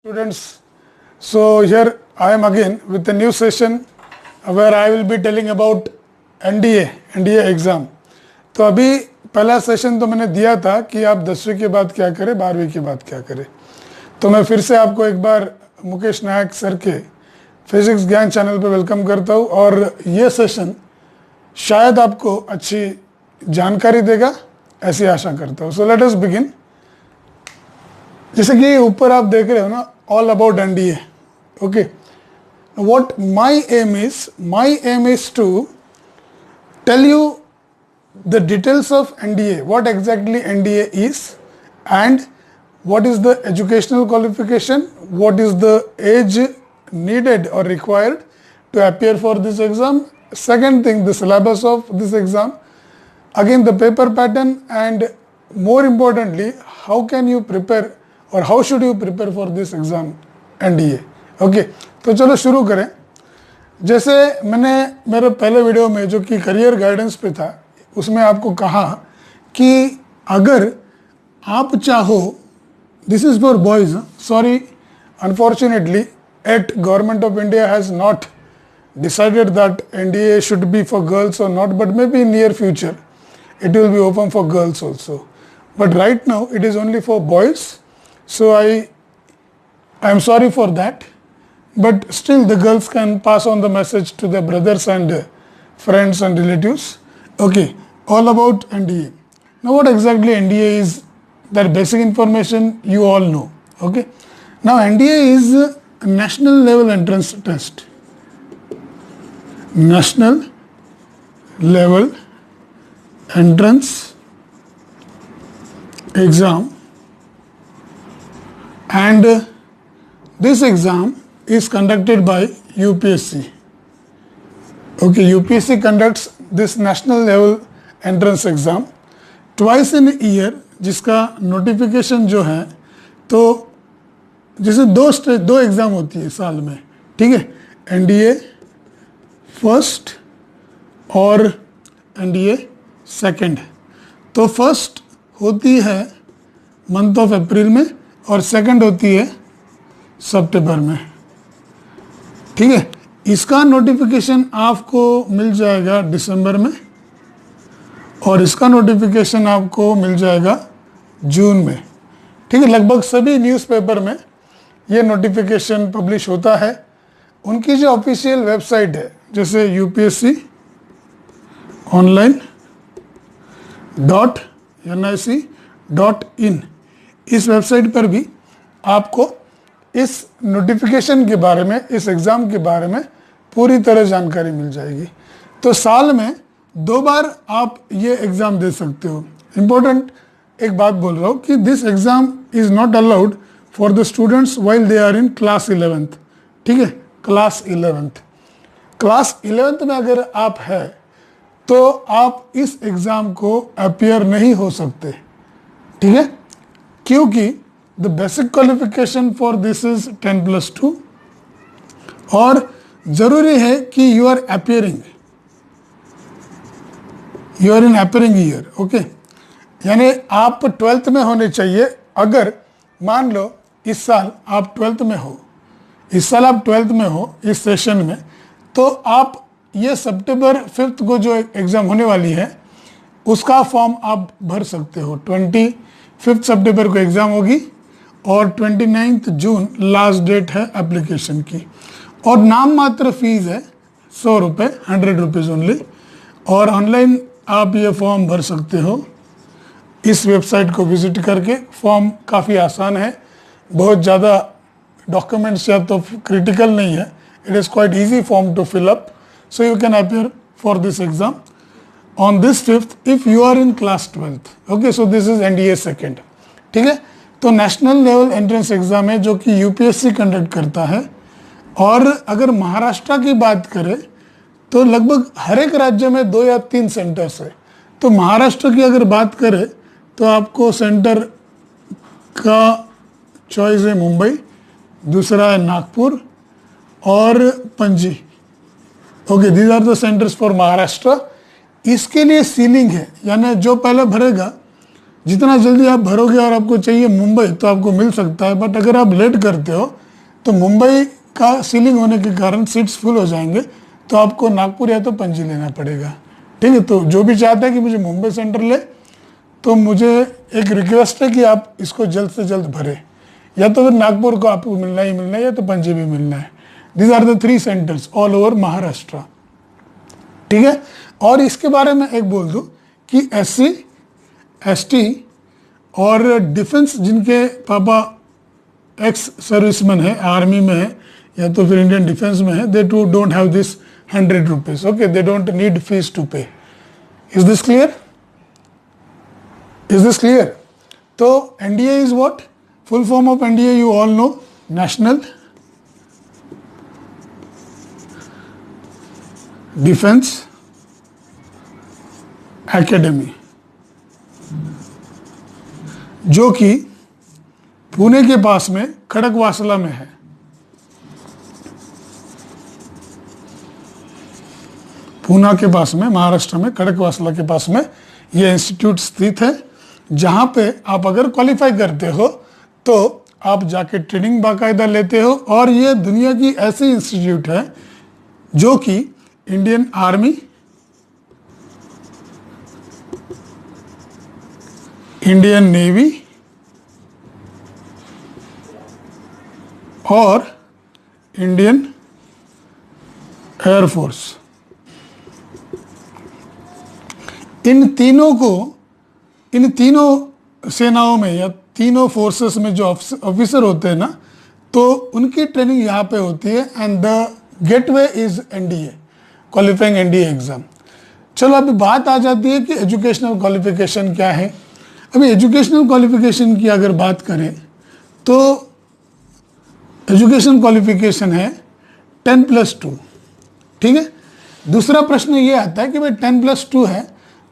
Students, so here I am again with a new session where I will be telling about NDA exam. तो अभी पहला session तो मैंने दिया था कि आप 10वीं के बाद क्या करें, 12वीं के बाद क्या करें। तो मैं फिर से आपको एक बार मुकेश नायक सर के फिजिक्स ज्ञान चैनल पे वेलकम करता हूँ और ये सेशन शायद आपको अच्छी जानकारी देगा, ऐसी आशा करता हूँ। So let us begin. जैसे कि ऊपर आप देख रहे हो ना, all about NDA. Okay. What my aim is to tell you the details of NDA, what exactly NDA is, and what is the educational qualification, what is the age needed or required to appear for this exam. Second thing, the syllabus of this exam. Again, the paper pattern, and more importantly, how can you prepare और how should you prepare for this exam NDA। Okay, तो चलो शुरू करें। जैसे मैंने मेरे पहले video में जो कि करियर गाइडेंस पे था, उसमें आपको कहा कि अगर आप चाहो, this is for boys, sorry unfortunately at government of India has not decided that NDA should be for girls or not, but maybe in near future it will be open for girls also. But right now it is only for boys. So I am sorry for that, but still the girls can pass on the message to their brothers and friends and relatives. Okay, all about NDA. Now what exactly NDA is, that basic information you all know. Okay, now NDA is a national level entrance test. National level entrance exam, and this exam is conducted by UPSC. Okay, UPSC conducts this national level entrance exam twice in a year, जिसका notification जो है, तो जैसे दो exam होती है साल में, ठीक है, NDA फर्स्ट और NDA सेकंड। तो फर्स्ट होती है मंथ ऑफ अप्रैल में और सेकंड होती है सितंबर में, ठीक है। इसका नोटिफिकेशन आपको मिल जाएगा दिसंबर में और इसका नोटिफिकेशन आपको मिल जाएगा जून में, ठीक है। लगभग सभी न्यूज़पेपर में ये नोटिफिकेशन पब्लिश होता है। उनकी जो ऑफिशियल वेबसाइट है, जैसे upsconline.nic.in, इस वेबसाइट पर भी आपको इस नोटिफिकेशन के बारे में, इस एग्ज़ाम के बारे में पूरी तरह जानकारी मिल जाएगी। तो साल में 2 बार आप ये एग्ज़ाम दे सकते हो। इम्पोर्टेंट एक बात बोल रहा हूँ कि this exam is not allowed for the students while they are in class 11th, ठीक है, क्लास 11th। क्लास 11th में अगर आप है तो आप इस एग्ज़ाम को अपीयर नहीं हो सकते, ठीक है, क्योंकि the basic qualification for this is 10+2 और ज़रूरी है कि you are appearing, you are in appearing year. Okay, यानी आप 12th में होने चाहिए। अगर मान लो इस साल आप 12th में हो, इस साल आप 12th में हो इस सेशन में, तो आप ये सितंबर 5th को जो एग्ज़ाम होने वाली है उसका फॉर्म आप भर सकते हो। 25 सितंबर को एग्ज़ाम होगी और 29 जून लास्ट डेट है एप्लीकेशन की, और नाम मात्र फीस है 100 रुपये, 100 रुपीज़ ओनली, और ऑनलाइन आप ये फॉर्म भर सकते हो इस वेबसाइट को विज़िट करके। फॉर्म काफ़ी आसान है, बहुत ज़्यादा डॉक्यूमेंट्स या तो क्रिटिकल नहीं है, it is quite easy form to fill up, so you can appear for this exam on this 5th if you are in class 12th. Okay, so this is NDA second, ठीक है। तो national level entrance exam है जो कि UPSC conduct करता है। और अगर महाराष्ट्र की बात करें तो लगभग हर एक राज्य में 2 या 3 सेंटर्स है। तो महाराष्ट्र की अगर बात करें तो आपको सेंटर का चॉइस है मुंबई, दूसरा है नागपुर और Panaji. Okay, these are the centres for Maharashtra. इसके लिए सीलिंग है, यानी जो पहले भरेगा जितना जल्दी आप भरोगे और आपको चाहिए मुंबई तो आपको मिल सकता है, बट अगर आप लेट करते हो तो मुंबई का सीलिंग होने के कारण सीट्स फुल हो जाएंगे, तो आपको नागपुर या तो पणजी लेना पड़ेगा। ठीक है, तो जो भी चाहता है कि मुझे मुंबई सेंटर ले, तो मुझे एक रिक्वेस्ट है कि आप इसको जल्द से जल्द भरें, या तो फिर नागपुर को आपको मिलना ही मिलना है या तो पणजी भी मिलना है। These are the 3 centres all over Maharashtra. ठीक है, और इसके बारे में एक बोल दूं कि SC ST और डिफेंस जिनके पापा एक्स सर्विसमैन है, आर्मी में है या तो फिर इंडियन डिफेंस में है, they too don't have this 100 rupees. Okay, they don't need fees to pay. Is this clear? Is this clear? तो NDA is what? Full form of NDA you all know, National Defense Academy, जो कि पुणे के पास में खड़गवासला में है। पूना के पास में, महाराष्ट्र में खड़गवासला के पास में ये इंस्टीट्यूट स्थित है, जहां पे आप अगर क्वालिफाई करते हो तो आप जाके ट्रेनिंग बाकायदा लेते हो। और ये दुनिया की ऐसी इंस्टीट्यूट है जो कि इंडियन आर्मी, इंडियन नेवी और इंडियन एयरफोर्स, इन तीनों सेनाओं में या तीनों फोर्सेस में जो ऑफिसर होते हैं ना, तो उनकी ट्रेनिंग यहाँ पे होती है। And the gateway is NDA, qualifying NDA exam. चलो अभी बात आ जाती है कि एजुकेशनल क्वालिफिकेशन क्या है। अभी एजुकेशनल क्वालिफिकेशन की अगर बात करें तो एजुकेशन क्वालिफिकेशन है 10+2। ठीक है, दूसरा प्रश्न ये आता है कि भाई 10+2 है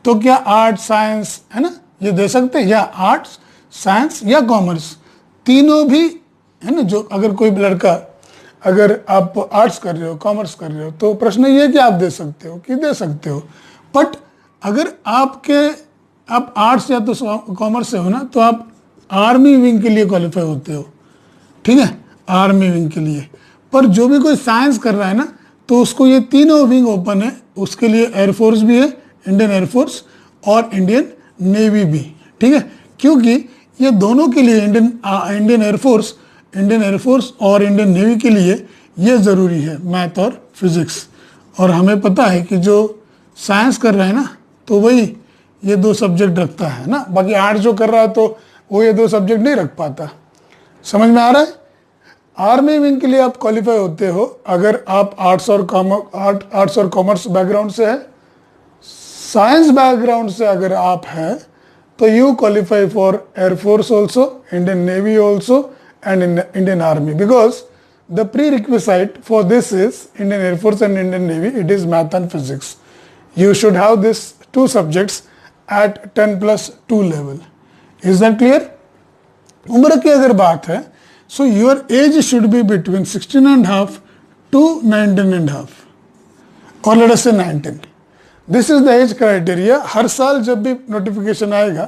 तो क्या आर्ट साइंस है ना, ये दे सकते हैं, या आर्ट्स साइंस या कॉमर्स, तीनों भी है ना। जो अगर कोई लड़का, अगर आप आर्ट्स कर रहे हो, कॉमर्स कर रहे हो, तो प्रश्न ये है कि आप दे सकते हो कि दे सकते हो। बट अगर आप आर्ट्स या तो कॉमर्स से हो ना, तो आप आर्मी विंग के लिए क्वालिफाई होते हो। ठीक है, आर्मी विंग के लिए। पर जो भी कोई साइंस कर रहा है ना, तो उसको ये तीनों विंग ओपन है, उसके लिए एयरफोर्स भी है, इंडियन एयरफोर्स और इंडियन नेवी भी। ठीक है, क्योंकि ये दोनों के लिए इंडियन एयरफोर्स और इंडियन नेवी के लिए ये ज़रूरी है मैथ और फिजिक्स। और हमें पता है कि जो साइंस कर रहा है ना, तो वही ये 2 सब्जेक्ट रखता है ना, बाकी आर्ट्स जो कर रहा है तो वो ये 2 सब्जेक्ट नहीं रख पाता। समझ में आ रहा है? आर्मी विंग के लिए आप क्वालिफाई होते हो अगर आप आर्ट्स और कॉमर्स बैकग्राउंड से है। साइंस बैकग्राउंड से अगर आप हैं तो you qualify for air force also, Indian navy also and Indian army, because the pre requisite for this is Indian air force and Indian navy, it is math and physics. You should have this 2 subjects eight 10+2 level. Is that clear? उम्र की अगर बात है, so your age should be between 16.5 to 19.5 or let us say 19. This is the age criteria. हर साल जब भी notification आएगा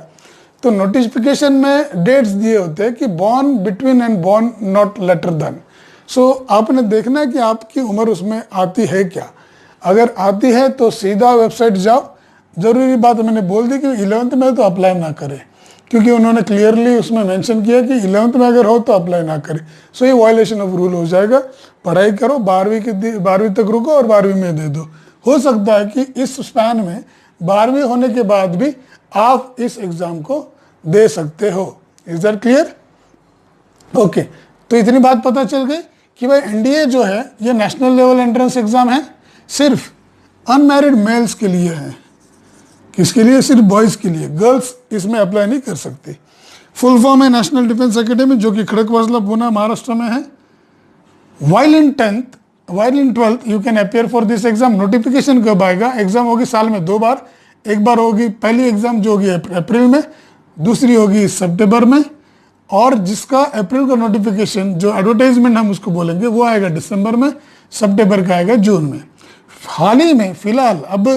तो नोटिफिकेशन में डेट्स दिए होते हैं कि born between and born not later than. So आपने देखना है कि आपकी उम्र उसमें आती है क्या। अगर आती है तो सीधा वेबसाइट जाओ। ज़रूरी बात मैंने बोल दी कि 11th में तो अप्लाई ना करें, क्योंकि उन्होंने क्लियरली उसमें मेंशन किया कि 11th में अगर हो तो अप्लाई ना करें। सो ये वायलेशन ऑफ रूल हो जाएगा। पढ़ाई करो, 12वीं तक रुको और 12वीं में दे दो। हो सकता है कि इस स्पैन में 12वीं होने के बाद भी आप इस एग्ज़ाम को दे सकते हो। Is that clear? ओके, तो इतनी बात पता चल गई कि भाई NDA जो है ये नेशनल लेवल एंट्रेंस एग्ज़ाम है, सिर्फ अनमैरिड मेल्स के लिए है। किसके लिए? सिर्फ बॉयज़ के लिए, गर्ल्स इसमें अप्लाई नहीं कर सकती। फुल फॉर्म है नेशनल डिफेंस एकेडमी, जो कि खड़गवासला पूना महाराष्ट्र में है। While in 12th you can appear for this exam. Notification कब आएगा? एग्जाम होगी साल में 2 बार। एक बार होगी पहली एग्जाम जो होगी अप्रैल में, दूसरी होगी सितंबर में, और जिसका अप्रैल का नोटिफिकेशन जो एडवर्टाइजमेंट हम उसको बोलेंगे वो आएगा दिसंबर में, सितंबर का आएगा जून में। हाल ही में फिलहाल अब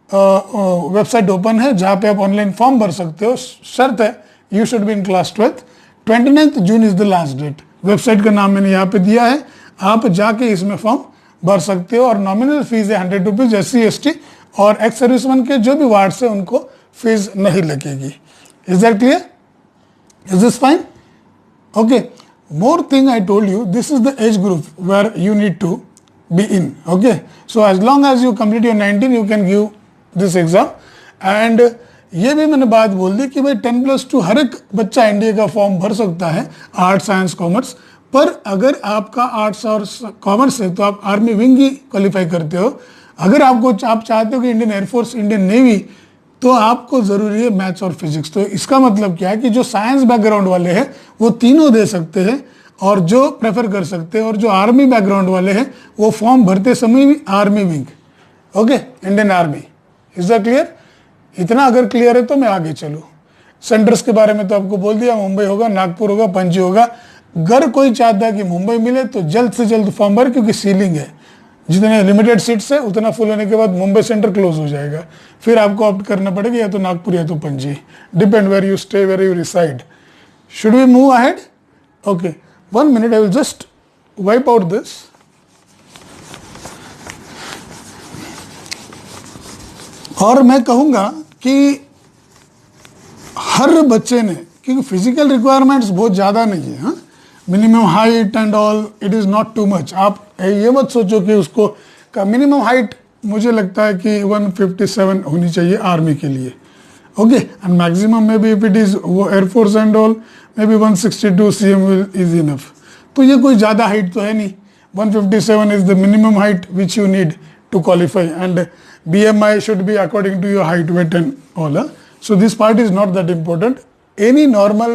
वेबसाइट ओपन है जहाँ पे आप ऑनलाइन फॉर्म भर सकते हो। शर्त है you should be in class 12th। 29 जून is the last date. Website का नाम मैंने यहाँ पे दिया है, आप जाके इसमें फॉर्म भर सकते हो। और नॉमिनल फीस है 100 रुपीज़। SC ST और एक्स सर्विसमैन के जो भी वार्ड्स है उनको फीस नहीं लगेगी। Is that clear? Is this fine? Okay, more thing I told you, this is the age group where you need to be in. Okay, so as long as you complete your 19 you can give this exam. And ये भी मैंने बात बोल दी कि भाई 10+2 हर एक बच्चा NDA का फॉर्म भर सकता है, आर्ट्स साइंस कॉमर्स। पर अगर आपका आर्ट्स और कॉमर्स है तो आप आर्मी विंग ही क्वालिफाई करते हो। अगर आप चाहते हो कि इंडियन एयरफोर्स, इंडियन नेवी, तो आपको ज़रूरी है मैथ्स और फिजिक्स। तो इसका मतलब क्या है कि जो साइंस बैकग्राउंड वाले हैं वो तीनों दे सकते हैं, और जो प्रेफर कर सकते हैं, और जो आर्मी बैकग्राउंड वाले हैं वो फॉर्म भरते समय भी army wing, okay, Indian army. Is that clear? इतना अगर क्लियर है तो मैं आगे चलूँ। सेंटर्स के बारे में तो आपको बोल दिया, मुंबई होगा, नागपुर होगा, पणजी होगा। अगर कोई चाहता है कि मुंबई मिले तो जल्द से जल्द फॉर्म भर, क्योंकि सीलिंग है, जितने लिमिटेड सीट्स है उतना फुल होने के बाद मुंबई सेंटर क्लोज हो जाएगा। फिर आपको ऑप्ट करना पड़ेगा या तो नागपुर या तो Panaji, depend where you stay, where you reside. Should we move ahead? Okay, 1 minute, I will just wipe out this. और मैं कहूँगा कि हर बच्चे ने, क्योंकि फिजिकल रिक्वायरमेंट्स बहुत ज़्यादा नहीं है, हाँ, minimum height and all, it is not too much. आप ये मत सोचो कि उसको का मिनिमम हाइट मुझे लगता है कि 157 होनी चाहिए आर्मी के लिए, ओके, एंड मैक्सिमम में भी इफ इट इज़ वो air force and all may be 162 cm is enough. तो ये कोई ज़्यादा हाइट तो है नहीं। 157 is the minimum height which you need to qualify, and BMI should be according to your height, weight and all. So this part is not that important. Any normal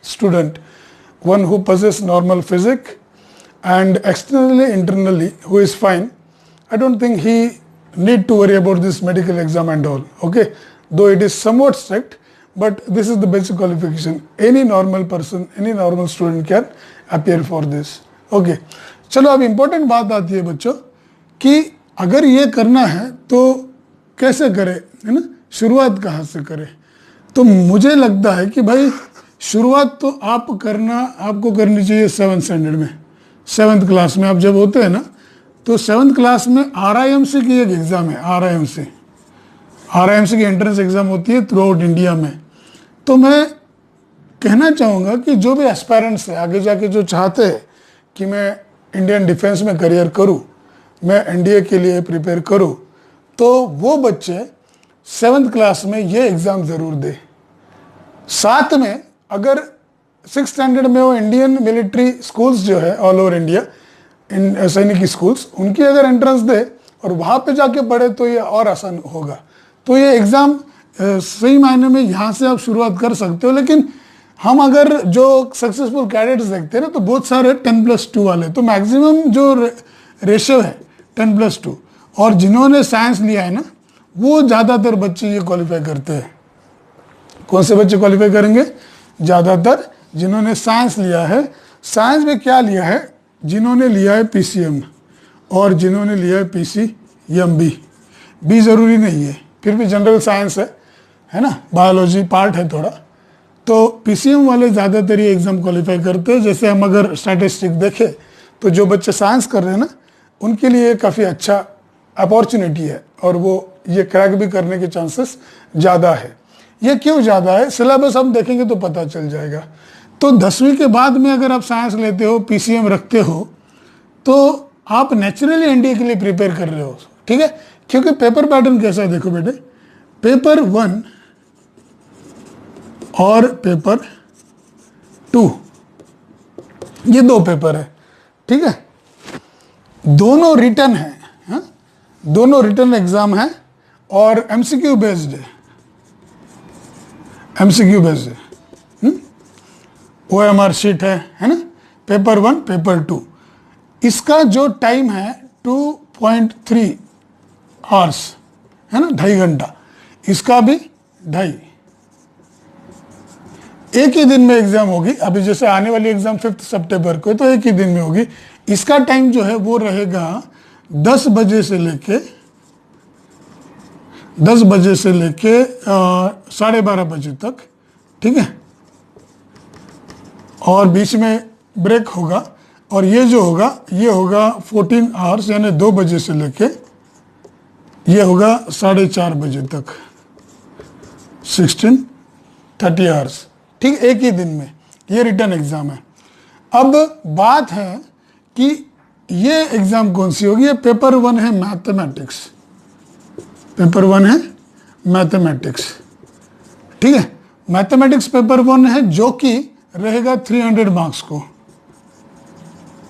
student, one who possesses normal physics and externally, internally, who is fine, I don't think he need to worry about this medical exam and all. Okay, though it is somewhat strict, but this is the basic qualification. Any normal person, any normal student can appear for this. Okay, चलो अब important बात आती है बच्चों कि अगर ये करना है तो कैसे करें, है ना, शुरुआत कहाँ से करें। तो मुझे लगता है कि भाई शुरुआत तो आपको करनी चाहिए 7th स्टैंडर्ड में, 7th क्लास में। आप जब होते हैं ना तो 7th क्लास में RIMC की एक एग्ज़ाम है, RIMC की एंट्रेंस एग्ज़ाम होती है थ्रू आउट इंडिया में। तो मैं कहना चाहूँगा कि जो भी एस्पायरेंट्स है, आगे जाके जो चाहते हैं कि मैं इंडियन डिफेंस में करियर करूँ, मैं NDA के लिए प्रिपेयर करूँ, तो वो बच्चे 7th क्लास में ये एग्ज़ाम ज़रूर दे। साथ में अगर 6th स्टैंडर्ड में वो इंडियन मिलिट्री स्कूल्स जो है ऑल ओवर इंडिया, सैनिक स्कूल्स, उनकी अगर एंट्रेंस दे और वहाँ पे जाके पढ़े तो ये और आसान होगा। तो ये एग्ज़ाम सही मायने में यहाँ से आप शुरुआत कर सकते हो। लेकिन हम अगर जो सक्सेसफुल कैडेट्स देखते हैं ना तो बहुत सारे 10+2 वाले, तो मैक्सिमम जो रेशियो है 10+2, और जिन्होंने साइंस लिया है ना वो ज़्यादातर बच्चे ये क्वालिफाई करते हैं। कौन से बच्चे क्वालिफाई करेंगे? ज़्यादातर जिन्होंने साइंस लिया है। साइंस में क्या लिया है? जिन्होंने लिया है PCM और जिन्होंने लिया है PCMB। बी ज़रूरी नहीं है, फिर भी जनरल साइंस है ना, बायोलॉजी पार्ट है थोड़ा। तो PCM वाले ज़्यादातर ये एग्ज़ाम क्वालिफाई करते हैं। जैसे हम अगर स्टैटिस्टिक देखें तो जो बच्चे साइंस कर रहे हैं ना उनके लिए काफ़ी अच्छा अपॉर्चुनिटी है, और वो ये क्रैक भी करने के चांसेस ज़्यादा है। ये क्यों ज़्यादा है? सिलेबस हम देखेंगे तो पता चल जाएगा। तो 10वीं के बाद में अगर आप साइंस लेते हो, PCM रखते हो, तो आप नेचुरली NDA के लिए प्रिपेयर कर रहे हो, ठीक है। क्योंकि पेपर पैटर्न कैसा है देखो बेटे, पेपर 1 और पेपर 2, ये 2 पेपर है, ठीक है। दोनों रिटर्न है, हाँ? दोनों रिटर्न एग्जाम है और MCQ बेस्ड है, MCQ बेस्ड है। OMR शीट है ना, पेपर 1 पेपर 2। इसका जो टाइम है 2.3 आवर्स है ना, 2.5 घंटा। इसका भी 2.5, एक ही दिन में एग्जाम होगी। अभी जैसे आने वाली एग्जाम 5 सितंबर को, तो एक ही दिन में होगी। इसका टाइम जो है वो रहेगा 10 बजे से लेके 10 बजे से लेके 12:30 बजे तक, ठीक है, और बीच में ब्रेक होगा, और ये जो होगा ये होगा 14 आवर्स, यानी 2 बजे से लेके ये होगा 4:30 बजे तक, 16:30 आवर्स, ठीक, एक ही दिन में। ये रिटर्न एग्जाम है। अब बात है कि ये एग्जाम कौन सी होगी। ये पेपर 1 है मैथमेटिक्स, पेपर 1 है मैथमेटिक्स, ठीक है। मैथमेटिक्स पेपर 1 है जो कि रहेगा 300 मार्क्स को,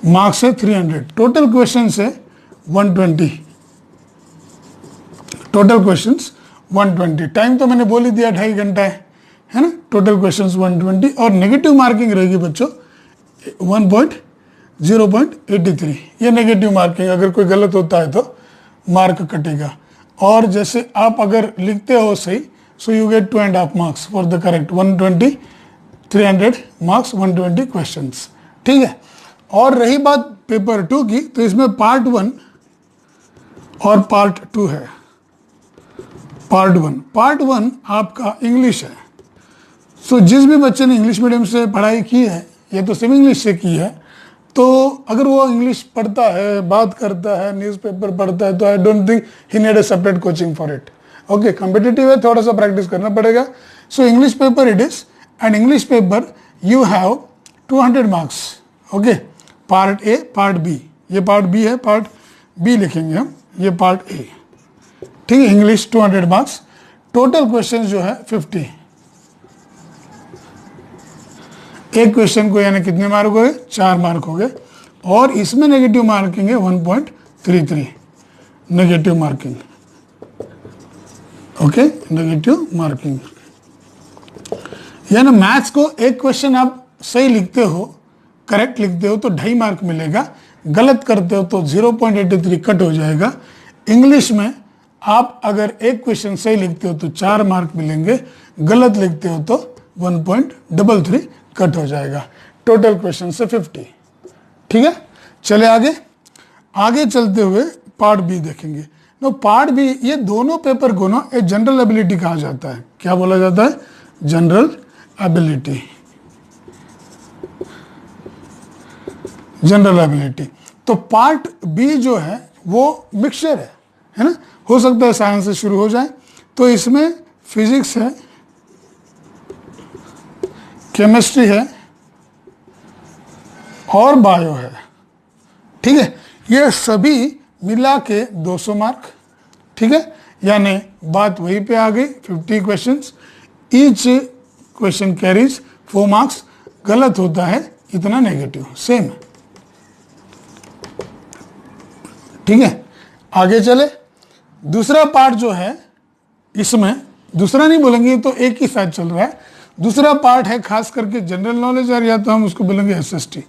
मार्क्स है 300, टोटल क्वेश्चन है 120, टोटल क्वेश्चंस 120। टाइम तो मैंने बोल ही दिया 2.5 घंटा है ना। टोटल क्वेश्चंस 120 और नेगेटिव मार्किंग रहेगी बच्चों 0.83। ये नेगेटिव मार्किंग, अगर कोई गलत होता है तो मार्क कटेगा। और जैसे आप अगर लिखते हो सही, so you get 2.5 marks for the correct 120, 300 marks 120 questions, ठीक है। और रही बात पेपर 2 की, तो इसमें पार्ट 1 और पार्ट 2 है। पार्ट 1 आपका इंग्लिश है। सो जिस भी बच्चे ने इंग्लिश मीडियम से पढ़ाई की है, ये तो सेमी इंग्लिश से की है, तो अगर वो इंग्लिश पढ़ता है, बात करता है, न्यूज़पेपर पढ़ता है, तो I don't think he need a separate coaching for it. Okay, competitive है, थोड़ा सा प्रैक्टिस करना पड़ेगा। So English paper it is, and English paper you have 200 marks. Okay, part A, part B, ये पार्ट बी है, part B लिखेंगे हम, ये पार्ट ए, ठीक है। इंग्लिश 200 मार्क्स, टोटल क्वेश्चन जो है 50। एक क्वेश्चन को यानी कितने मार्क हो गए, 4 मार्क हो गए। और इसमें नेगेटिव मार्किंग है 1.33, negative marking. Okay, negative marking, यानी मैथ्स को एक क्वेश्चन आप सही लिखते हो, करेक्ट लिखते हो तो 2.5 मार्क मिलेगा, गलत करते हो तो 0.83 कट हो जाएगा। इंग्लिश में आप अगर एक क्वेश्चन सही लिखते हो तो 4 मार्क मिलेंगे, गलत लिखते हो तो 1.33 कट हो जाएगा। टोटल क्वेश्चन से 50, ठीक है। चले आगे, आगे चलते हुए पार्ट बी देखेंगे। नो पार्ट बी, ये दोनों पेपर को ना एक जनरल एबिलिटी कहा जाता है। क्या बोला जाता है? General ability, general ability. तो पार्ट बी जो है वो मिक्सचर है ना। हो सकता है साइंस से शुरू हो जाए, तो इसमें फिजिक्स है, केमिस्ट्री है और बायो है, ठीक है। ये सभी मिला के 200 मार्क, ठीक है। यानी बात वहीं पे आ गई, 50 questions, each question carries 4 marks, गलत होता है इतना नेगेटिव, सेम, ठीक है। आगे चले, दूसरा पार्ट जो है, इसमें दूसरा नहीं बोलेंगे, तो एक ही साथ चल रहा है। दूसरा पार्ट है खास करके जनरल नॉलेज, और या तो हम उसको बोलेंगे एसएसटी,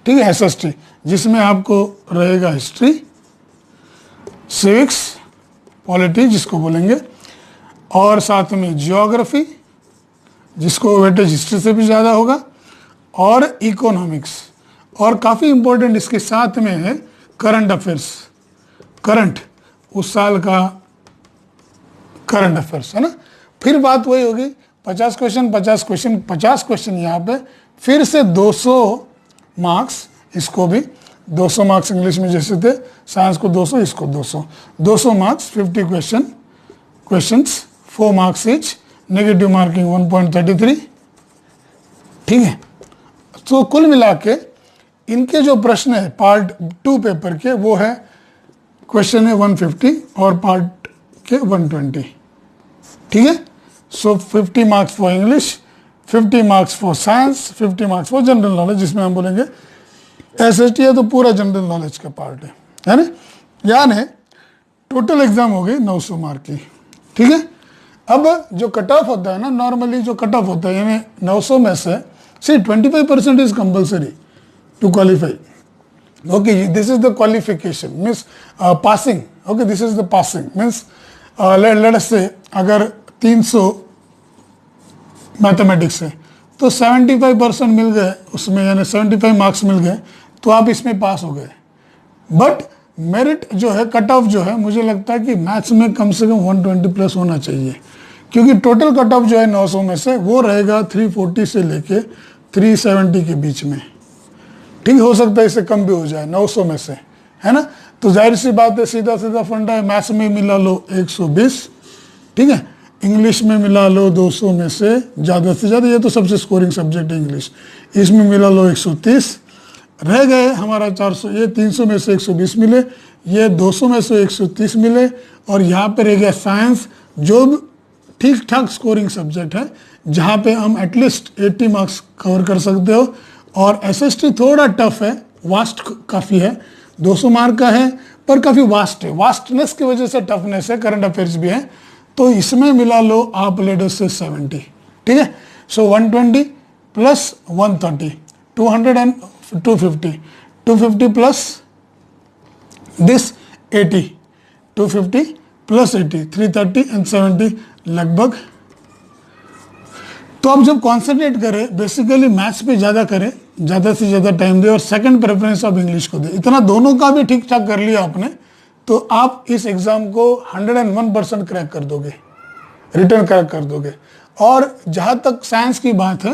ठीक है, एसएसटी, जिसमें आपको रहेगा हिस्ट्री, सिविक्स, पॉलिटी जिसको बोलेंगे, और साथ में जियोग्राफी जिसको वेटेज हिस्ट्री से भी ज़्यादा होगा, और इकोनॉमिक्स, और काफ़ी इंपॉर्टेंट इसके साथ में है करंट अफेयर्स, करंट उस साल का करंट अफेयर्स, है ना। फिर बात वही होगी, 50 क्वेश्चन 50 क्वेश्चन 50 क्वेश्चन यहाँ पे, फिर से 200 मार्क्स, इसको भी 200 मार्क्स इंग्लिश में जैसे थे, साइंस को 200, इसको 200 marks, 50 questions 4 marks each, negative marking 1.33, ठीक है। तो कुल मिला के इनके जो प्रश्न है पार्ट 2 पेपर के, वो है क्वेश्चन है 150 और पार्ट के 120, ठीक है। सो 50 marks for English, 50 marks for science, 50 marks for general knowledge, जिसमें हम बोलेंगे एसएसटी है तो पूरा जनरल नॉलेज का पार्ट है ना। यानी टोटल एग्जाम हो गई 900 मार्क की, ठीक है। अब जो कट ऑफ होता है ना, नॉर्मली जो कट ऑफ होता है, यानी 900 में से 25% is compulsory to qualify. Okay, this is the qualification, means passing. Okay, this is the passing, means let us say अगर 300 मैथमेटिक्स है तो 75% मिल गए उसमें, यानी 75 मार्क्स मिल गए, तो आप इसमें पास हो गए। बट मेरिट जो है, कट ऑफ जो है, मुझे लगता है कि मैथ्स में कम से कम 120 प्लस होना चाहिए, क्योंकि टोटल कट ऑफ जो है 900 में से वो रहेगा 340 से लेके 370 के बीच में। ठीक, हो सकता है इससे कम भी हो जाए 900 में से, है ना। तो जाहिर सी बात है, सीधा सीधा फंडा है, मैथ्स में मिला लो 120, ठीक है, इंग्लिश में मिला लो 200 में से ज़्यादा से ज़्यादा, ये तो सबसे स्कोरिंग सब्जेक्ट है इंग्लिश, इसमें मिला लो 130, रह गए हमारा 400, ये 300 में से 120 मिले, ये 200 में से 130 मिले, और यहाँ पे रह गया साइंस, जो ठीक ठाक स्कोरिंग सब्जेक्ट है, जहाँ पे हम एटलीस्ट 80 मार्क्स कवर कर सकते हो। और एसएसटी थोड़ा टफ है, वास्ट काफ़ी है, 200 मार्क का है, पर काफ़ी वास्ट है, वास्टनेस की वजह से टफनेस है, करंट अफेयर्स भी है, तो इसमें मिला लो आप लेटर से 70, ठीक है। सो 120 plus 130, 200 and 250, 250 plus this 80, 250 plus 80, 330 and 70 लगभग। तो अब जब कॉन्सेंट्रेट करें, बेसिकली मैथ्स पे ज़्यादा करें, ज़्यादा से ज़्यादा टाइम दे, और सेकंड प्रेफरेंस आप इंग्लिश को दे, इतना दोनों का भी ठीक ठाक कर लिया आपने, तो आप इस एग्ज़ाम को 101% क्रैक कर दोगे, रिटर्न क्रैक कर दोगे। और जहाँ तक साइंस की बात है,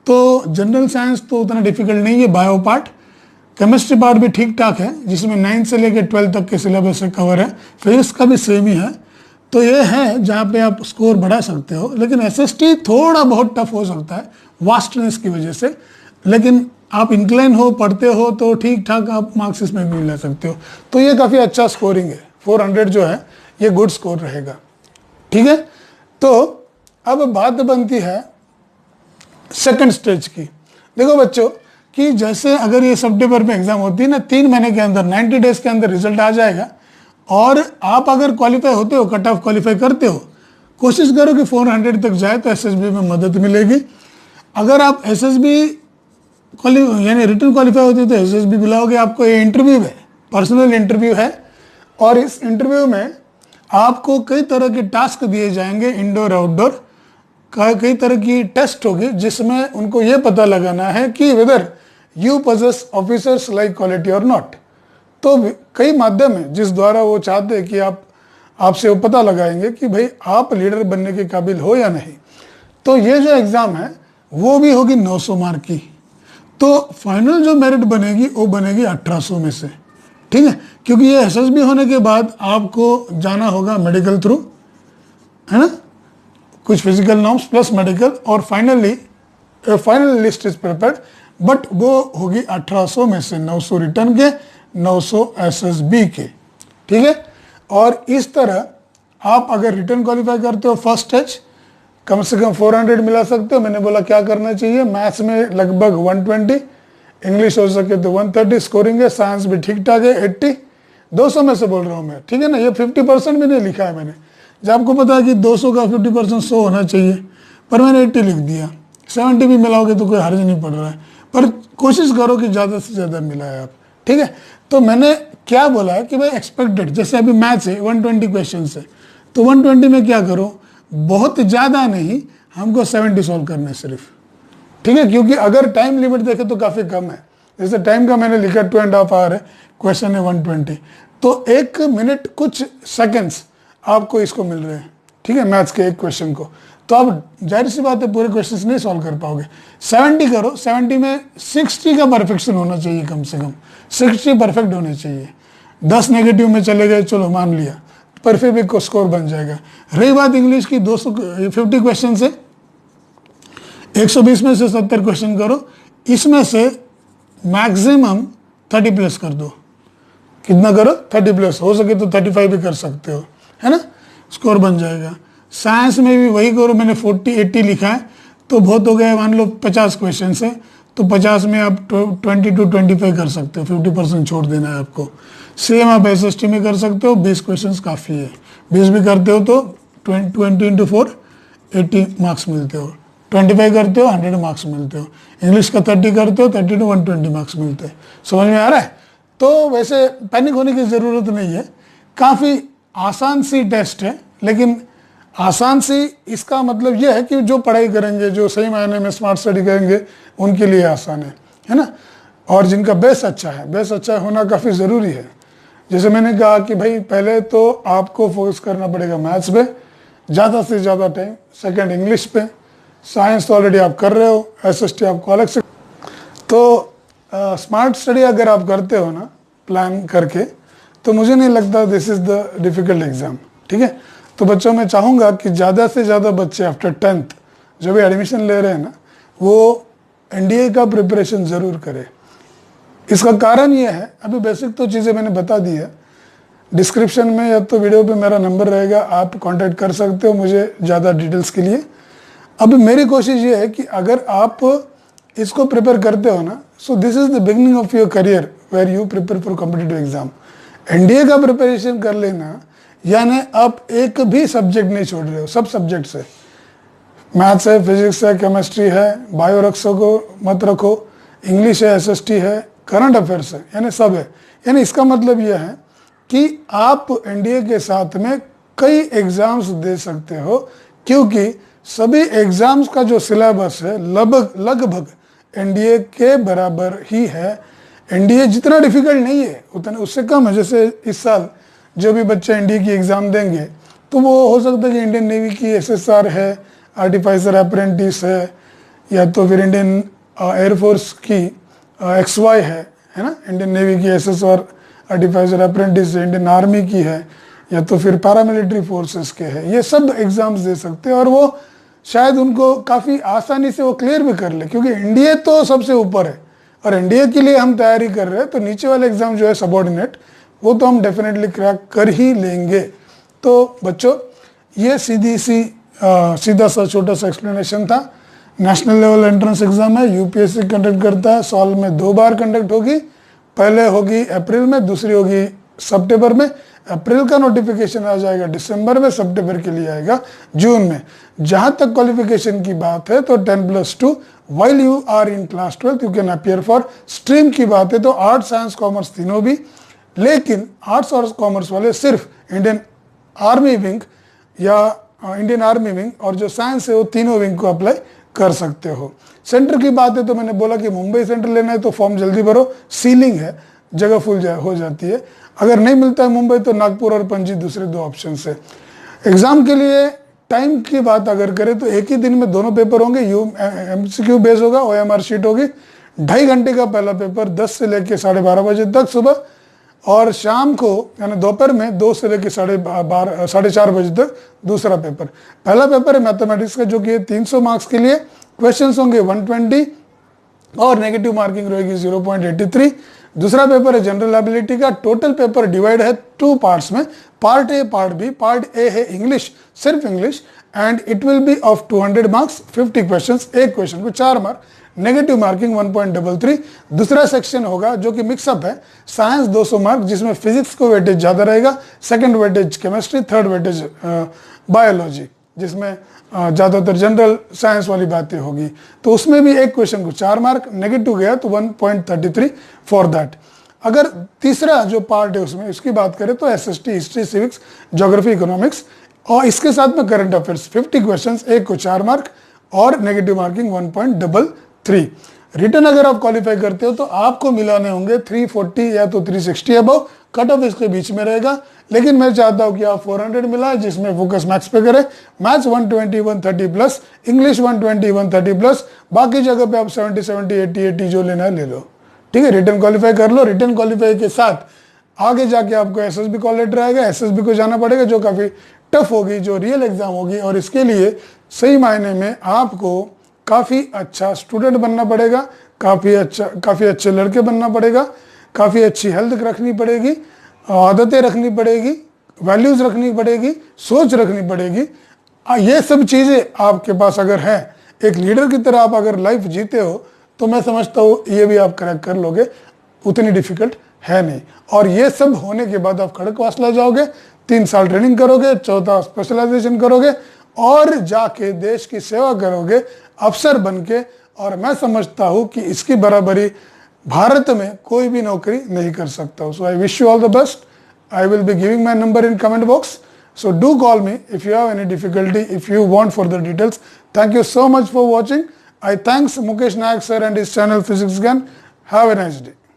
तो जनरल साइंस तो उतना डिफिकल्ट नहीं है, बायो पार्ट, केमिस्ट्री पार्ट भी ठीक ठाक है, जिसमें 9 से लेकर 12 तक के सिलेबस से कवर है, फिजिक्स का भी सेम ही है, तो ये है जहाँ पे आप स्कोर बढ़ा सकते हो। लेकिन एसएसटी थोड़ा बहुत टफ हो सकता है वास्टनेस की वजह से, लेकिन आप इंक्लाइन हो, पढ़ते हो, तो ठीक ठाक आप मार्क्स इसमें भी ले सकते हो। तो ये काफ़ी अच्छा स्कोरिंग है, 400 जो है ये गुड स्कोर रहेगा, ठीक है। तो अब बात बनती है सेकंड स्टेज की। देखो बच्चों, कि जैसे अगर ये सितंबर में एग्जाम होती है ना, 3 महीने के अंदर, 90 डेज के अंदर रिजल्ट आ जाएगा, और आप अगर क्वालिफाई होते हो, कट ऑफ क्वालिफाई करते हो, कोशिश करो कि 400 तक जाए, तो एसएसबी में मदद मिलेगी। अगर आप एसएसबी यानी रिटर्न क्वालिफाई होते हो, तो एसएसबी बुलाओगे, आपको ये इंटरव्यू है, पर्सनल इंटरव्यू है, और इस इंटरव्यू में आपको कई तरह के टास्क दिए जाएंगे, इंडोर आउटडोर कई तरह की टेस्ट होगी, जिसमें उनको ये पता लगाना है कि whether you possess officers like quality और नॉट। तो कई माध्यम है जिस द्वारा वो चाहते हैं कि आपसे वो पता लगाएंगे कि भाई आप लीडर बनने के काबिल हो या नहीं। तो ये जो एग्ज़ाम है वो भी होगी 900 मार्क की, तो फाइनल जो मेरिट बनेगी वो बनेगी 1800 में से, ठीक है, क्योंकि ये एसएसबी होने के बाद आपको जाना होगा मेडिकल थ्रू, है ना, कुछ फिजिकल नॉर्म्स प्लस मेडिकल, और finally final list is prepared, but वो होगी 1800 में से 900 रिटर्न के, 900 एसएसबी के, ठीक है। और इस तरह आप अगर रिटर्न क्वालिफाई करते हो फर्स्ट स्टेज, कम से कम 400 मिला सकते हो। मैंने बोला क्या करना चाहिए, मैथ्स में लगभग 120, इंग्लिश हो सके तो 130 स्कोरिंग है, साइंस भी ठीक ठाक है 80, 200 में से बोल रहा हूँ मैं, ठीक है ना, ये 50% भी नहीं लिखा है मैंने, जब आपको पता है कि 200 का 50% 100 होना चाहिए, पर मैंने 80 लिख दिया, 70 भी मिलाओगे तो कोई हर्ज नहीं पड़ रहा है, पर कोशिश करो कि ज़्यादा से ज़्यादा मिलाए आप, ठीक है। तो मैंने क्या बोला है कि भाई एक्सपेक्टेड, जैसे अभी मैथ्स है 120 क्वेश्चन है, तो 120 में क्या करो, बहुत ज़्यादा नहीं, हमको 70 सॉल्व करने सिर्फ, ठीक है, क्योंकि अगर टाइम लिमिट देखें तो काफ़ी कम है, जैसे टाइम का मैंने लिखा 2.5 आवर है, क्वेश्चन है 120, तो 1 मिनट कुछ सेकेंड्स आपको इसको मिल रहे हैं, ठीक है, मैथ्स के एक क्वेश्चन को, तो आप जाहिर सी बात है पूरे क्वेश्चंस नहीं सॉल्व कर पाओगे। 70 करो, 70 में 60 का परफेक्शन होना चाहिए, कम से कम 60 परफेक्ट होने चाहिए, 10 नेगेटिव में चले गए चलो मान लिया, पर फिर भी स्कोर बन जाएगा। रही बात इंग्लिश की, 250 क्वेश्चन से 120 में से 70 क्वेश्चन करो, इसमें से मैक्सिमम 30 प्लस कर दो, कितना करो 30 प्लस, हो सके तो 35 भी कर सकते हो, है ना, स्कोर बन जाएगा। साइंस में भी वही करो, मैंने 40-80 लिखा है, तो बहुत हो गया, मान लो 50 क्वेश्चन है, तो 50 में आप 20 to 25 कर सकते हो, 50% छोड़ देना है आपको। सेम आप एसएसटी में कर सकते हो, 20 क्वेश्चन काफ़ी है, 20 भी करते हो तो 20 into 4 80 मार्क्स मिलते हो, 25 करते हो 100 मार्क्स मिलते हो, इंग्लिश का 30 करते हो 30 to 120 मार्क्स मिलते हैं। समझ में आ रहा है? तो वैसे पैनिक होने की ज़रूरत नहीं है, काफ़ी आसान सी टेस्ट है, लेकिन आसान सी इसका मतलब यह है कि जो पढ़ाई करेंगे, जो सही मायने में स्मार्ट स्टडी करेंगे, उनके लिए आसान है ना, और जिनका बेस अच्छा है, बेस अच्छा होना काफ़ी ज़रूरी है। जैसे मैंने कहा कि भाई पहले तो आपको फोकस करना पड़ेगा मैथ्स पे ज़्यादा से ज़्यादा टाइम, सेकंड इंग्लिश पे, साइंस तो ऑलरेडी आप कर रहे हो, एसएसटी आपको अलग से। तो स्मार्ट स्टडी अगर आप करते हो ना प्लान करके, तो मुझे नहीं लगता this is the difficult exam, ठीक है। तो बच्चों मैं चाहूँगा कि ज़्यादा से ज़्यादा बच्चे आफ्टर 10th जो भी एडमिशन ले रहे हैं ना, वो एनडीए का प्रिपरेशन ज़रूर करें। इसका कारण ये है, अभी बेसिक तो चीज़ें मैंने बता दी है, डिस्क्रिप्शन में या तो वीडियो पे मेरा नंबर रहेगा, आप कांटेक्ट कर सकते हो मुझे ज़्यादा डिटेल्स के लिए। अब मेरी कोशिश ये है कि अगर आप इसको प्रिपेयर करते हो ना, so this is the beginning of your career where you prepare for competitive exam. NDA का प्रिपरेशन कर लेना यानी आप एक भी सब्जेक्ट नहीं छोड़ रहे हो, सब सब्जेक्ट है, मैथ्स है, फिजिक्स है, केमिस्ट्री है, बायो रखो को मत रखो, इंग्लिश है, एसएसटी है, करंट अफेयर्स है, यानी सब है। यानी इसका मतलब यह है कि आप एनडीए के साथ में कई एग्जाम्स दे सकते हो, क्योंकि सभी एग्जाम्स का जो सिलेबस है लगभग एनडीए के बराबर ही है। एनडीए जितना डिफिकल्ट नहीं है उतना उससे कम है। जैसे इस साल जो भी बच्चे एनडीए की एग्ज़ाम देंगे तो वो हो सकता है कि इंडियन नेवी की एसएसआर है, आर्टिफाइजर अप्रेंटिस है, या तो फिर इंडियन एयरफोर्स की XY है ना, इंडियन नेवी की एसएसआर आर्टिफाइजर अप्रेंटिस है, इंडियन आर्मी की है, या तो फिर पैरामिलिट्री फोर्सेस के हैं। ये सब एग्जाम्स दे सकते हैं और वो शायद उनको काफ़ी आसानी से वो क्लियर भी कर ले, क्योंकि एनडीए तो सबसे ऊपर है और एनडीए के लिए हम तैयारी कर रहे हैं, तो नीचे वाले एग्जाम जो है सबऑर्डिनेट, वो तो हम डेफिनेटली क्रैक कर ही लेंगे। तो बच्चों ये सीधा सा छोटा सा एक्सप्लेनेशन था। नेशनल लेवल एंट्रेंस एग्जाम है, यूपीएससी कंडक्ट करता है, साल में 2 बार कंडक्ट होगी, पहले होगी अप्रैल में, दूसरी होगी सितंबर में। अप्रैल का नोटिफिकेशन आ जाएगा दिसंबर में, सितंबर के लिए आएगा जून में। जहां तक क्वालिफिकेशन की बात है तो 10+2 while you are in class 12 you can appear for. Stream की बात है तो आर्ट्स साइंस कॉमर्स तीनों भी, लेकिन आर्ट्स और कॉमर्स वाले सिर्फ इंडियन आर्मी विंग या इंडियन आर्मी विंग और जो साइंस है वो तीनों विंग को अप्लाई कर सकते हो। सेंटर की बात है तो मैंने बोला कि मुंबई सेंटर लेना है तो फॉर्म जल्दी भरो, सीलिंग है, जगह फुल हो जाती है। अगर नहीं मिलता है मुंबई तो नागपुर और पणजी दूसरे 2 ऑप्शन है। एग्जाम के लिए टाइम की बात अगर करें तो एक ही दिन में दोनों पेपर होंगे, MCQ बेस होगा, OMR शीट होगी, 2.5 घंटे का पहला पेपर 10 से लेकर 12:30 बजे तक सुबह, और शाम को यानी दोपहर में 2 से लेकर 4:30 बजे तक दूसरा पेपर। पहला पेपर है मैथमेटिक्स का जो कि 300 मार्क्स के लिए, क्वेश्चंस होंगे 120 और नेगेटिव मार्किंग रहेगी 0.83। दूसरा पेपर है जनरल एबिलिटी का। टोटल पेपर डिवाइड है 2 पार्ट्स में, part A part B. Part A है इंग्लिश, सिर्फ English, and it will be of 200 marks, 50 questions, एक क्वेश्चन को 4 मार्क, नेगेटिव मार्किंग 1.33। दूसरा सेक्शन होगा जो कि मिक्सअप है, साइंस 200 मार्क जिसमें फिजिक्स को वेटेज ज़्यादा रहेगा, second weightage chemistry, third weightage biology जिसमें ज़्यादातर जनरल साइंस वाली बातें होगी। तो उसमें भी एक क्वेश्चन को 4 मार्क, नेगेटिव गया तो 1.33 फॉर दैट। अगर तीसरा जो पार्ट है उसमें इसकी बात करें तो SST, history, civics, geography, economics और इसके साथ में करंट अफेयर्स, 50 क्वेश्चंस, एक को 4 मार्क और नेगेटिव मार्किंग 1.33। रिटर्न अगर आप क्वालिफाई करते हो तो आपको मिलाने होंगे 340 या तो 360 अबव, कट ऑफ इसके बीच में रहेगा। लेकिन मैं चाहता हूं कि आप 400 मिला जिसमें फोकस मैथ्स पे करें, मैथ्स 120 130 प्लस, इंग्लिश 120 130 प्लस, बाकी जगह पे आप 70 70 80 80 जो लेना है ले लो, ठीक है। रिटर्न क्वालिफाई कर लो। रिटर्न क्वालिफाई के साथ आगे जाके आपको एसएसबी कॉल लेटर आएगा, एसएसबी को जाना पड़ेगा जो काफ़ी टफ होगी, जो रियल एग्जाम होगी, और इसके लिए सही मायने में आपको काफ़ी अच्छा स्टूडेंट बनना पड़ेगा, काफ़ी अच्छे लड़के बनना पड़ेगा, काफ़ी अच्छी हेल्थ रखनी पड़ेगी, आदतें रखनी पड़ेगी, वैल्यूज़ रखनी पड़ेगी, सोच रखनी पड़ेगी। ये सब चीज़ें आपके पास अगर है, एक लीडर की तरह आप अगर लाइफ जीते हो तो मैं समझता हूँ ये भी आप क्रैक कर लोगे, उतनी डिफिकल्ट है नहीं। और ये सब होने के बाद आप खड़कवासला जाओगे, 3 साल ट्रेनिंग करोगे, 4था स्पेशलाइजेशन करोगे और जाके देश की सेवा करोगे अफसर बन के। और मैं समझता हूँ कि इसकी बराबरी भारत में कोई भी नौकरी नहीं कर सकता। So I wish you all the best. I will be giving my number in comment box, so do call me if you have any difficulty, if you want further details. Thank you so much for watching. I thanks Mukesh Nayak sir and his channel Physics Gun. Have a nice day.